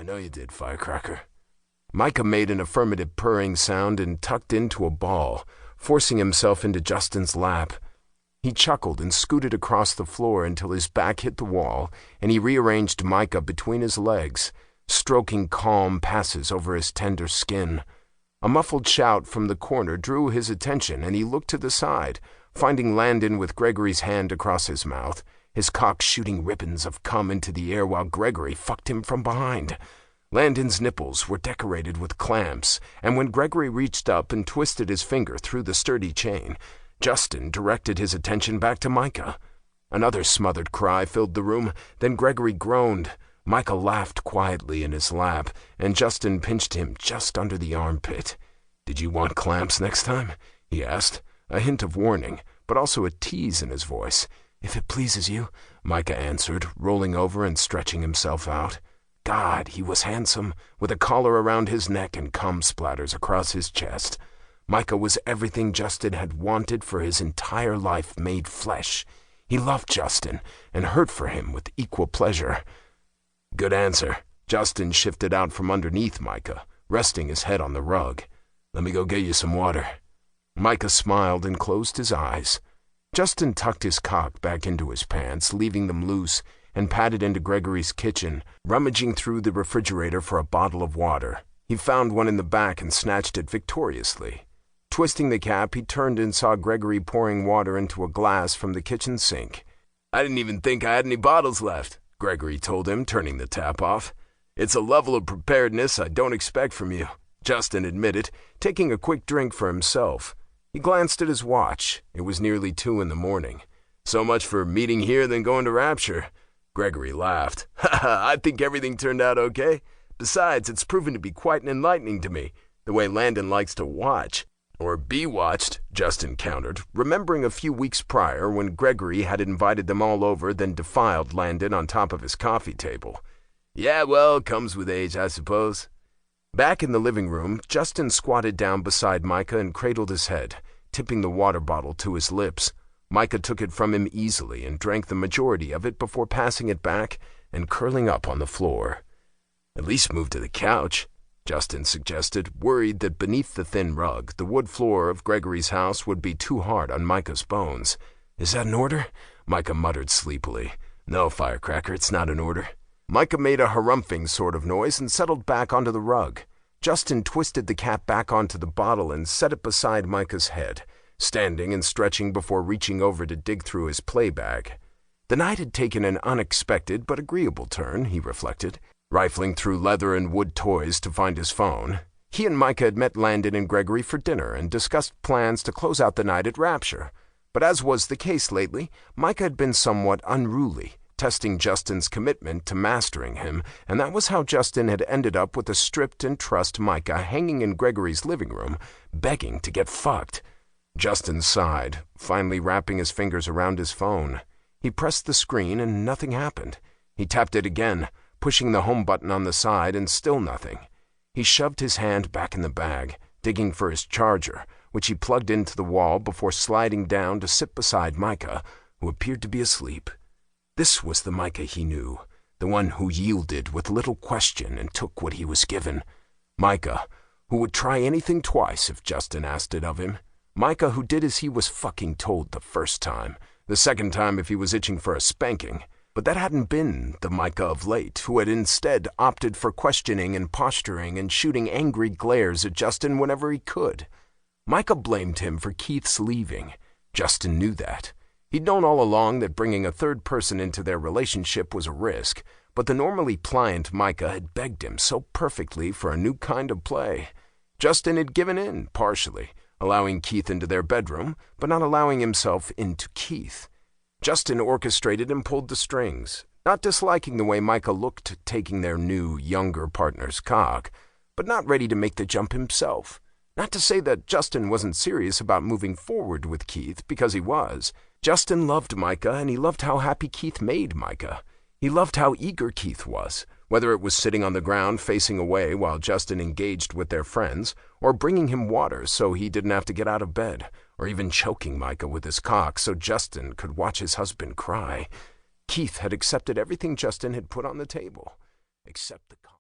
I know you did, Firecracker. Micah made an affirmative purring sound and tucked into a ball, forcing himself into Justin's lap. He chuckled and scooted across the floor until his back hit the wall, and he rearranged Micah between his legs, stroking calm passes over his tender skin. A muffled shout from the corner drew his attention, and he looked to the side, finding Landon with Gregory's hand across his mouth, his cock shooting ribbons of cum into the air while Gregory fucked him from behind. Landon's nipples were decorated with clamps, and when Gregory reached up and twisted his finger through the sturdy chain, Justin directed his attention back to Micah. Another smothered cry filled the room, then Gregory groaned. Micah laughed quietly in his lap, and Justin pinched him just under the armpit. "Did you want clamps next time?" he asked, a hint of warning, but also a tease in his voice. "If it pleases you," Micah answered, rolling over and stretching himself out. God, he was handsome, with a collar around his neck and cum splatters across his chest. Micah was everything Justin had wanted for his entire life made flesh. He loved Justin and hurt for him with equal pleasure. "Good answer." Justin shifted out from underneath Micah, resting his head on the rug. "Let me go get you some water." Micah smiled and closed his eyes. Justin tucked his cock back into his pants, leaving them loose, and padded into Gregory's kitchen, rummaging through the refrigerator for a bottle of water. He found one in the back and snatched it victoriously. Twisting the cap, he turned and saw Gregory pouring water into a glass from the kitchen sink. "I didn't even think I had any bottles left," Gregory told him, turning the tap off. "It's a level of preparedness I don't expect from you," Justin admitted, taking a quick drink for himself. He glanced at his watch. It was nearly 2 in the morning. "So much for meeting here than going to Rapture." Gregory laughed. "I think everything turned out okay. Besides, it's proven to be quite enlightening to me, the way Landon likes to watch." "Or be watched," Justin countered, remembering a few weeks prior when Gregory had invited them all over, then defiled Landon on top of his coffee table. "Yeah, well, it comes with age, I suppose." Back in the living room, Justin squatted down beside Micah and cradled his head, tipping the water bottle to his lips. Micah took it from him easily and drank the majority of it before passing it back and curling up on the floor. "At least move to the couch," Justin suggested, worried that beneath the thin rug, the wood floor of Gregory's house would be too hard on Micah's bones. "Is that an order?" Micah muttered sleepily. "No, Firecracker, it's not an order." Micah made a harumphing sort of noise and settled back onto the rug. Justin twisted the cap back onto the bottle and set it beside Micah's head, standing and stretching before reaching over to dig through his play bag. The night had taken an unexpected but agreeable turn, he reflected, rifling through leather and wood toys to find his phone. He and Micah had met Landon and Gregory for dinner and discussed plans to close out the night at Rapture. But as was the case lately, Micah had been somewhat unruly, testing Justin's commitment to mastering him, and that was how Justin had ended up with a stripped and trussed Micah hanging in Gregory's living room, begging to get fucked. Justin sighed, finally wrapping his fingers around his phone. He pressed the screen and nothing happened. He tapped it again, pushing the home button on the side, and still nothing. He shoved his hand back in the bag, digging for his charger, which he plugged into the wall before sliding down to sit beside Micah, who appeared to be asleep. This was the Micah he knew, the one who yielded with little question and took what he was given. Micah, who would try anything twice if Justin asked it of him. Micah who did as he was fucking told the first time, the second time if he was itching for a spanking. But that hadn't been the Micah of late, who had instead opted for questioning and posturing and shooting angry glares at Justin whenever he could. Micah blamed him for Keith's leaving. Justin knew that. He'd known all along that bringing a third person into their relationship was a risk, but the normally pliant Micah had begged him so perfectly for a new kind of play. Justin had given in, partially, allowing Keith into their bedroom, but not allowing himself into Keith. Justin orchestrated and pulled the strings, not disliking the way Micah looked taking their new, younger partner's cock, but not ready to make the jump himself. Not to say that Justin wasn't serious about moving forward with Keith, because he was. Justin loved Micah, and he loved how happy Keith made Micah. He loved how eager Keith was, whether it was sitting on the ground facing away while Justin engaged with their friends, or bringing him water so he didn't have to get out of bed, or even choking Micah with his cock so Justin could watch his husband cry. Keith had accepted everything Justin had put on the table, except the